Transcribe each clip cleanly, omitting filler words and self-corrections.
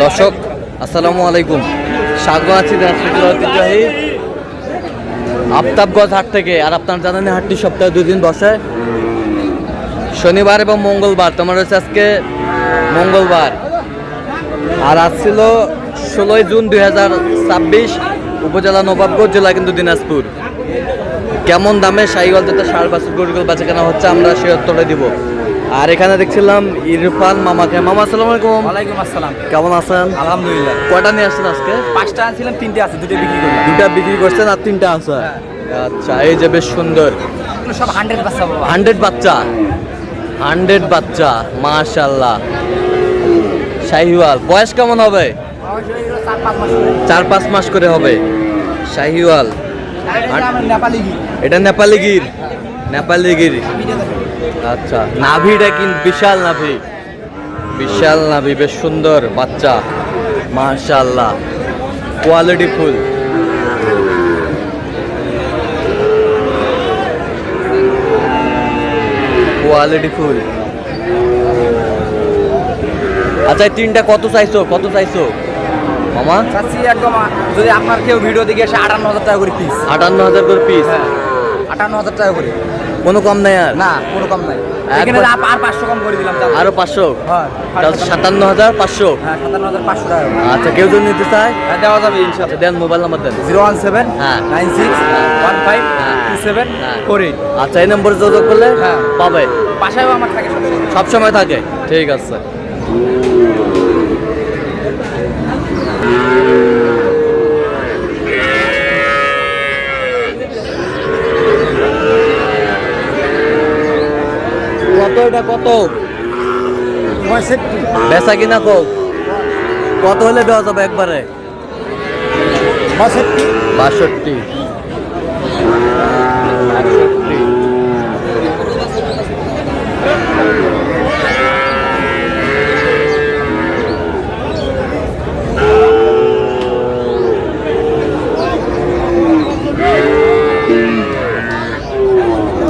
দর্শক আসসালামু আলাইকুম, স্বাগত আছি ঐতিহ্যবাহী আফতাবগঞ্জ হাট থেকে। আর আপনারা জানেন হাটটি সপ্তাহে 2 দিন বসে, শনিবার এবং মঙ্গলবার। তোমার হচ্ছে আজকে মঙ্গলবার, আর আজ ছিল 16 জুন 2026, উপজেলা নবাবগঞ্জ, জেলা কিন্তু দিনাজপুর। কেমন দামে শাহিওয়াল যেটা ষাঁড় বাছুর গরুগুলো বেচা কেনা হচ্ছে আমরা সেই উত্তরে দিব। আর এখানে দেখছিলাম ইরফান মামাকে। মামা আসসালামু আলাইকুম। ওয়ালাইকুম আসসালাম। কেমন আছেন? আলহামদুলিল্লাহ। কয়টা নিয়ে আসছেন আজকে? 5টা আনছিলাম, 3টে আছে, 2টো বিক্রি করলাম। 2টা বিক্রি করছেন আর 3টা আছে। আচ্ছা, এই যে বেশ সুন্দর এগুলো সব 100 বাচ্চা বাবা। 100 বাচ্চা, 100 বাচ্চা, মাশাআল্লাহ। শাহিওয়াল বয়স কেমন হবে? 4-5 মাস করে হবে শাহিওয়াল। নেপালি গির। এটা নেপালি গির, নেপালি গির। আচ্ছা, নাভিটা কিন্তু বিশাল নাভি, বিশাল নাভি, বেশ সুন্দর বাচ্চা, মাশাআল্লাহ, কোয়ালিটি ফুল। Quality full. আচ্ছা, এই 3টা কত চাইছো? কত চাইছো মামা? চাচ্ছি একদম, যদি আপনার কেউ ভিডিও দেখে এসে 58,000 টাকা করে পিস। 58,000 করে পিস? 58,000 টাকা করে। কোনো কম নাই আর? না, কোনো কম নাই। এখানে আর 500 কম করে দিলাম। আরো 500? হ্যাঁ, 57,500। হ্যাঁ, 57,500 টাকা। আচ্ছা, কেউ যদি নিতে চায় হ্যাঁ, দেওয়া যাবে ইনশাআল্লাহ। দেন, মোবাইল নাম্বার দেন। 017 হ্যাঁ 96 15 27 48। আচ্ছা, এই নম্বরে যোগাযোগ করলে হ্যাঁ পাবে। বাসায়ও আমার থাকে সবসময়। সব সময় থাকে? ঠিক আছে। কত এটা? কত বেচা কিনা কোক? কত হলে দেওয়া যাবে একবারে? 62।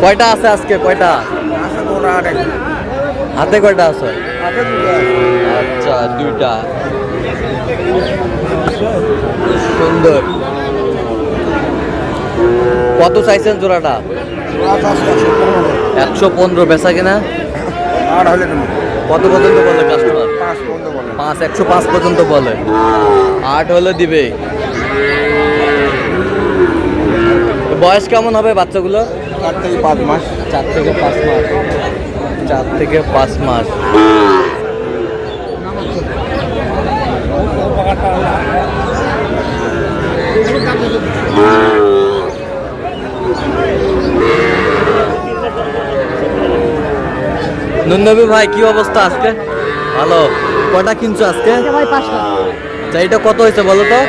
কয়টা আছে আজকে? কয়টা হাতে? কয়টা আছে? আচ্ছা, 2টা। সুন্দর। কত চাইছেন জোড়াটা? 115। বেচা কিনা কত পর্যন্ত বলে কাস্টমার? 5, 105 পর্যন্ত বলে। 8 হলে দিবে। বয়স কেমন হবে বাচ্চাগুলো? 4 থেকে 5 মাস। 4 থেকে 5 মাস। 4 থেকে 5 মাস। নুননবী ভাই, কি অবস্থা আজকে? ভালো। কয়টা কিনছো আজকে? ভাই 5টা। আচ্ছা, এটা কত হয়েছে বলো তো?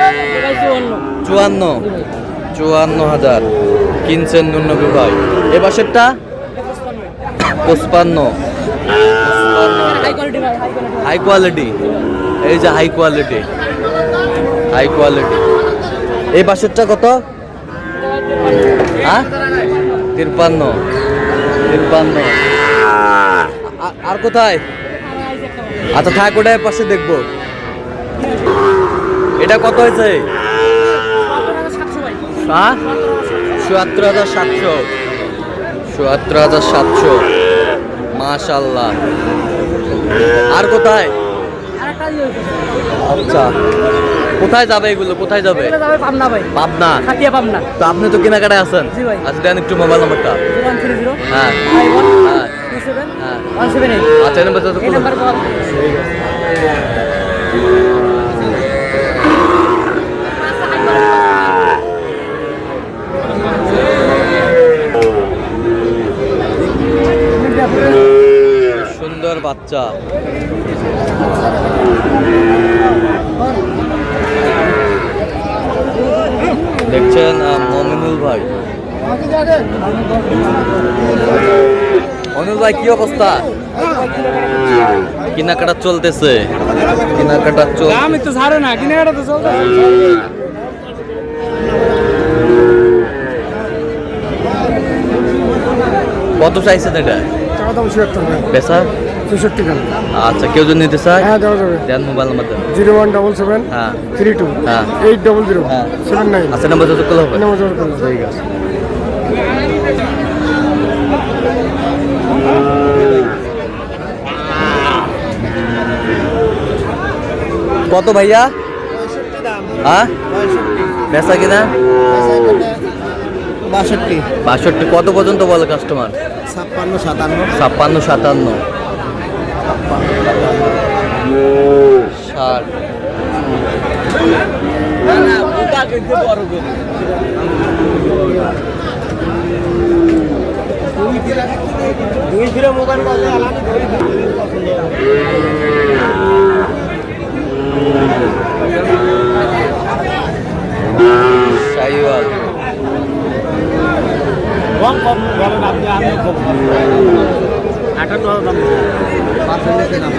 54,000 কিনছেন নুননবী ভাই। এ বাসেরটা 55। হাই কোয়ালিটি, এই যে হাই কোয়ালিটি, হাই কোয়ালিটি। এই বাসেরটা কত? হ্যাঁ, 53। আর কোথায়? আচ্ছা, থাক, ওটার পাশে দেখবো। এটা কত হয়েছে? 77,700। 77,700, মাশাআল্লাহ। আর কোথায়? আচ্ছা, কোথায় যাবে এগুলো? কোথায় যাবে? পাবনা ভাই। পাবনা? খাটিয়া পাবনা। তো আপনি তো কেনাকাটায় আছেন। জি ভাই। আচ্ছা, দেন একটু মোবাইল নাম্বারটা। 0130 হ্যাঁ 51 হ্যাঁ 27 হ্যাঁ। 178। আচ্ছা, এই নাম্বারটা তো এই নাম্বার কল। সুন্দর বাচ্চা। দেখছেন মমিনুল ভাই। অনিল ভাই, কি অবস্থা? কেনাকাটা চলতেছে, কেনাকাটা চল। আমি তো ছাড়ো না, কেনাকাটা তো চলছে। কত চাইছেন এটা? টাকা দাম 76 টাকা। বেচা 64 টাকা। আচ্ছা, কেউ যদি নিতে চায় হ্যাঁ দেওয়া যাবে। দেন মোবাইল নাম্বার দেন। 0177 হ্যাঁ 32 হ্যাঁ 800 হ্যাঁ। 79। আচ্ছা, নাম্বার যোগাযোগ করলে হবে। নাম্বার যোগাযোগ করুন। ঠিক আছে। কত ভাইয়া? হ্যাঁ বেচা কিনা 62 62। কত পর্যন্ত বলে কাস্টমার? 56 57 56 57 60। দুই ফিরে মোবাইল পাবে আলাদা শাহিওয়াল। কম কম বলেন আপনি, আমি কম 58 দাম 45 দাম।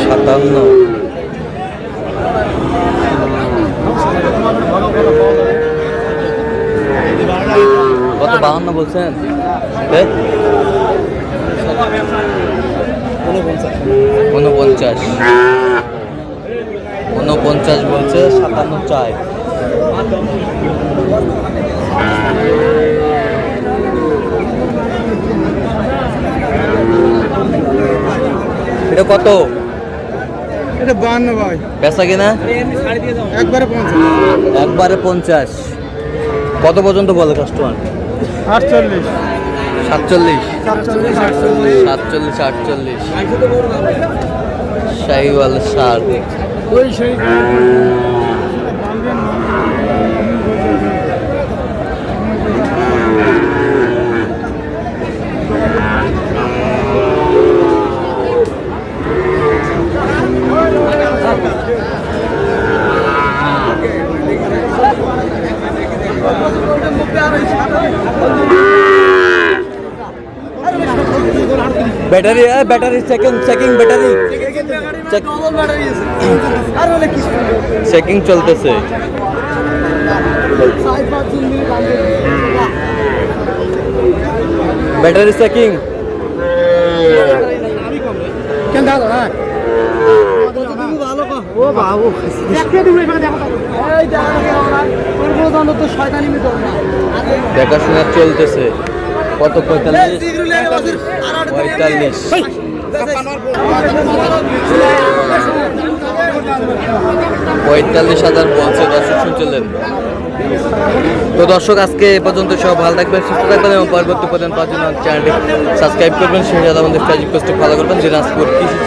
সাতান্ন। কত 52 বলছেন? 49 49 বলছে, 57 চাই। এটা কত? এটা 52 ভাই। বেচা কিনা একবারে 50 একবারে 50। কত পর্যন্ত বলে কাস্টমার? 48 47 47 47 48। শাহিওয়াল 60। ওই সেই battery battery checking battery checking চলতেছে। Battery checking. কেন দাও না ও বাবু দেখতে দিবে এখানে দেখো এই দেখো না তোর বড় দাম তো শয়তানি মি করব না দেখাশোনা চলতেছে। কত? 45 45,000 বলছে। দর্শক শুনছিলেন। তো দর্শক, আজকে এ পর্যন্ত। সব ভালো থাকবেন, সুস্থ থাকবেন এবং পরবর্তী পর্যন্ত পাওয়ার জন্য চ্যানেলটি সাবস্ক্রাইব করবেন। সেই সাথে আমাদের ফেসবুক পেজটি ফলো করবেন, দিনাজপুর কৃষি।